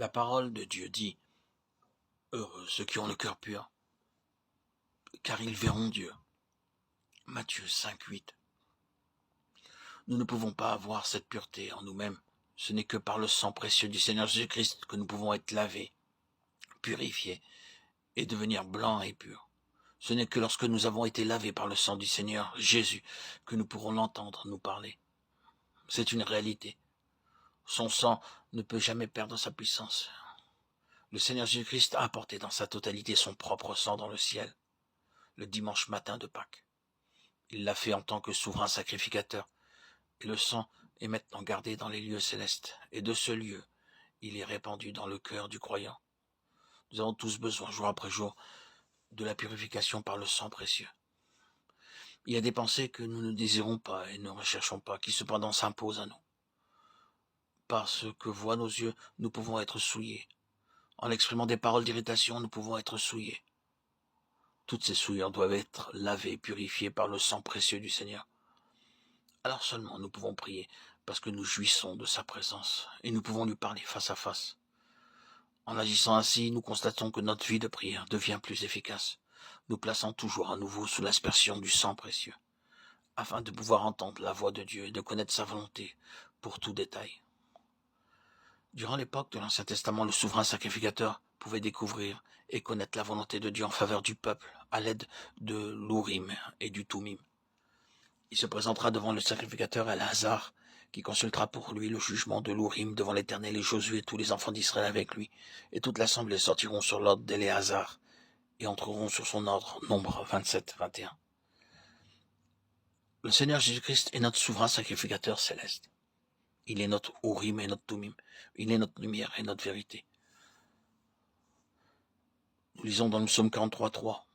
La parole de Dieu dit « Heureux ceux qui ont le cœur pur, car ils verront Dieu. » Matthieu 5,8. Nous ne pouvons pas avoir cette pureté en nous-mêmes. Ce n'est que par le sang précieux du Seigneur Jésus-Christ que nous pouvons être lavés, purifiés et devenir blancs et purs. Ce n'est que lorsque nous avons été lavés par le sang du Seigneur Jésus que nous pourrons l'entendre nous parler. C'est une réalité. Son sang ne peut jamais perdre sa puissance. Le Seigneur Jésus-Christ a apporté dans sa totalité son propre sang dans le ciel, le dimanche matin de Pâques. Il l'a fait en tant que souverain sacrificateur, et le sang est maintenant gardé dans les lieux célestes, et de ce lieu, il est répandu dans le cœur du croyant. Nous avons tous besoin, jour après jour, de la purification par le sang précieux. Il y a des pensées que nous ne désirons pas et ne recherchons pas, qui cependant s'imposent à nous. Par ce que voient nos yeux, nous pouvons être souillés. En exprimant des paroles d'irritation, nous pouvons être souillés. Toutes ces souillures doivent être lavées, purifiées par le sang précieux du Seigneur. Alors seulement nous pouvons prier, parce que nous jouissons de sa présence, et nous pouvons lui parler face à face. En agissant ainsi, nous constatons que notre vie de prière devient plus efficace, nous plaçant toujours à nouveau sous l'aspersion du sang précieux, afin de pouvoir entendre la voix de Dieu et de connaître sa volonté pour tout détail. Durant l'époque de l'Ancien Testament, le souverain sacrificateur pouvait découvrir et connaître la volonté de Dieu en faveur du peuple à l'aide de l'Urim et du Thummim. Il se présentera devant le sacrificateur Éléazar, qui consultera pour lui le jugement de l'Urim devant l'Éternel, et Josué et tous les enfants d'Israël avec lui, et toute l'assemblée sortiront sur l'ordre d'Éléazar et entreront sur son ordre. Nombre 27-21. Le Seigneur Jésus-Christ est notre souverain sacrificateur céleste. Il est notre Urim et notre Thummim. Il est notre lumière et notre vérité. Nous lisons dans le psaume 43:3.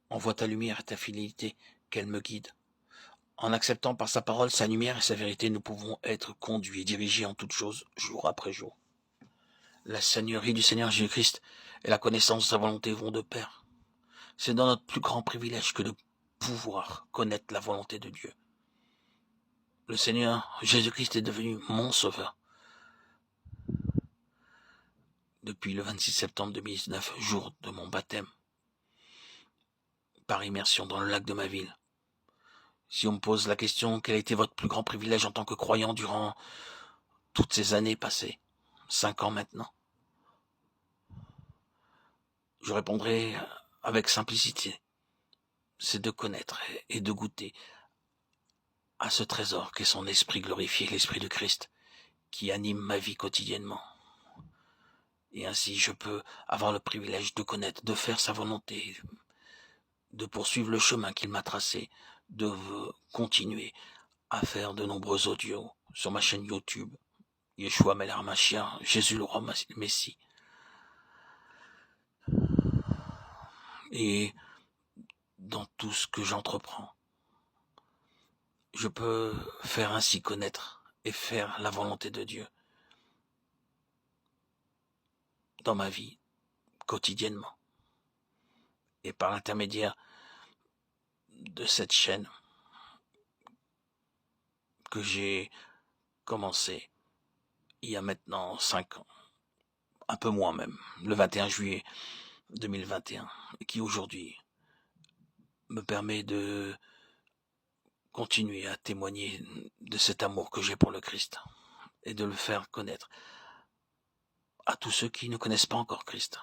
Envoie ta lumière et ta fidélité, qu'elle me guide. En acceptant par sa parole sa lumière et sa vérité, nous pouvons être conduits et dirigés en toutes choses, jour après jour. La seigneurie du Seigneur Jésus-Christ et la connaissance de sa volonté vont de pair. C'est dans notre plus grand privilège que de pouvoir connaître la volonté de Dieu. Le Seigneur Jésus-Christ est devenu mon sauveur. Depuis le 26 septembre 2019, jour de mon baptême, par immersion dans le lac de ma ville. Si on me pose la question, quel a été votre plus grand privilège en tant que croyant durant toutes ces années passées, 5 ans maintenant, je répondrai avec simplicité, c'est de connaître et de goûter à ce trésor qu'est son esprit glorifié, l'esprit de Christ, qui anime ma vie quotidiennement. Et ainsi je peux avoir le privilège de connaître, de faire sa volonté, de poursuivre le chemin qu'il m'a tracé, de continuer à faire de nombreux audios sur ma chaîne YouTube, Yeshua Melech HaMashiach, Jésus le roi Messie. Et dans tout ce que j'entreprends, je peux faire ainsi connaître et faire la volonté de Dieu dans ma vie, quotidiennement. Et par l'intermédiaire de cette chaîne que j'ai commencé il y a maintenant 5 ans, un peu moins même, le 21 juillet 2021, et qui aujourd'hui me permet de continuer à témoigner de cet amour que j'ai pour le Christ et de le faire connaître à tous ceux qui ne connaissent pas encore Christ.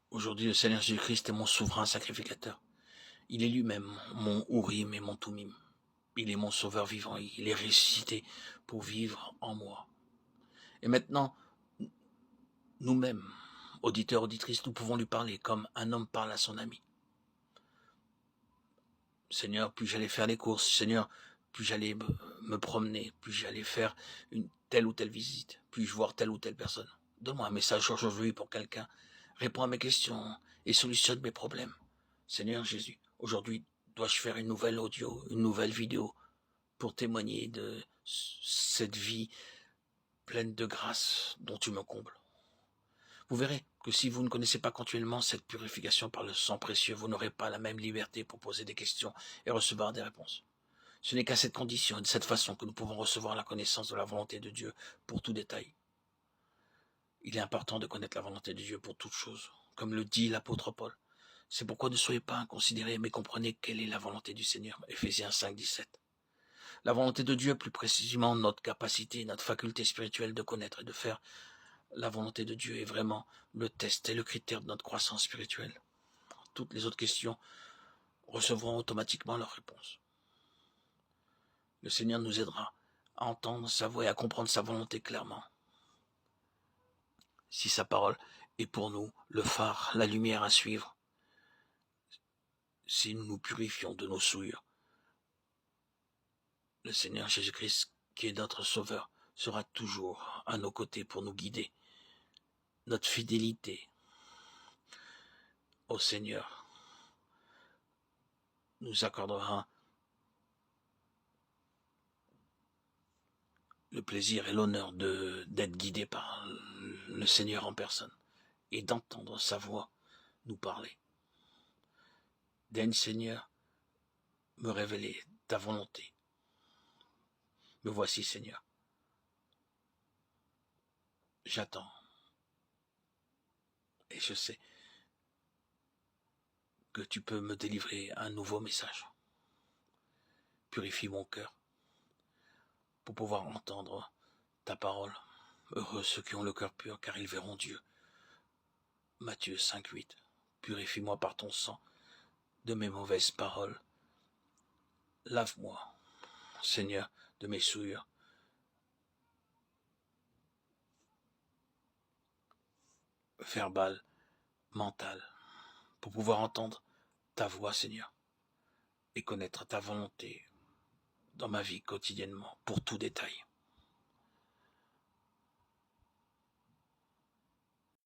Aujourd'hui, le Seigneur Jésus-Christ est mon souverain sacrificateur. Il est lui-même mon Urim et mon Thummim. Il est mon sauveur vivant. Il est ressuscité pour vivre en moi. Et maintenant, nous-mêmes, auditeurs, auditrices, nous pouvons lui parler comme un homme parle à son ami. Seigneur, puis j'allais faire les courses. Seigneur, puis j'allais me promener. Puis j'allais faire une telle ou telle visite. Puis-je voir telle ou telle personne. Donne-moi un message aujourd'hui pour quelqu'un. Réponds à mes questions et solutionne mes problèmes. Seigneur Jésus, aujourd'hui, dois-je faire une nouvelle audio, une nouvelle vidéo pour témoigner de cette vie pleine de grâce dont tu me combles. Vous verrez que si vous ne connaissez pas continuellement cette purification par le sang précieux, vous n'aurez pas la même liberté pour poser des questions et recevoir des réponses. Ce n'est qu'à cette condition et de cette façon que nous pouvons recevoir la connaissance de la volonté de Dieu pour tout détail. Il est important de connaître la volonté de Dieu pour toute chose, comme le dit l'apôtre Paul. C'est pourquoi ne soyez pas inconsidérés, mais comprenez quelle est la volonté du Seigneur. Éphésiens 5, 17. La volonté de Dieu, plus précisément notre capacité, notre faculté spirituelle de connaître et de faire la volonté de Dieu est vraiment le test et le critère de notre croissance spirituelle. Toutes les autres questions recevront automatiquement leur réponse. Le Seigneur nous aidera à entendre sa voix et à comprendre sa volonté clairement. Si sa parole est pour nous le phare, la lumière à suivre, si nous nous purifions de nos souillures, le Seigneur Jésus-Christ, qui est notre Sauveur, sera toujours à nos côtés pour nous guider. Notre fidélité au Seigneur nous accordera le plaisir et l'honneur d'être guidés par le Seigneur en personne et d'entendre sa voix nous parler. Daigne, Seigneur, me révéler ta volonté. Me voici, Seigneur. J'attends. Et je sais que tu peux me délivrer un nouveau message. Purifie mon cœur pour pouvoir entendre ta parole. Heureux ceux qui ont le cœur pur, car ils verront Dieu. Matthieu 5, 8. Purifie-moi par ton sang de mes mauvaises paroles. Lave-moi, Seigneur, de mes souillures. Verbales, mentales, pour pouvoir entendre ta voix, Seigneur, et connaître ta volonté dans ma vie quotidiennement, pour tout détail.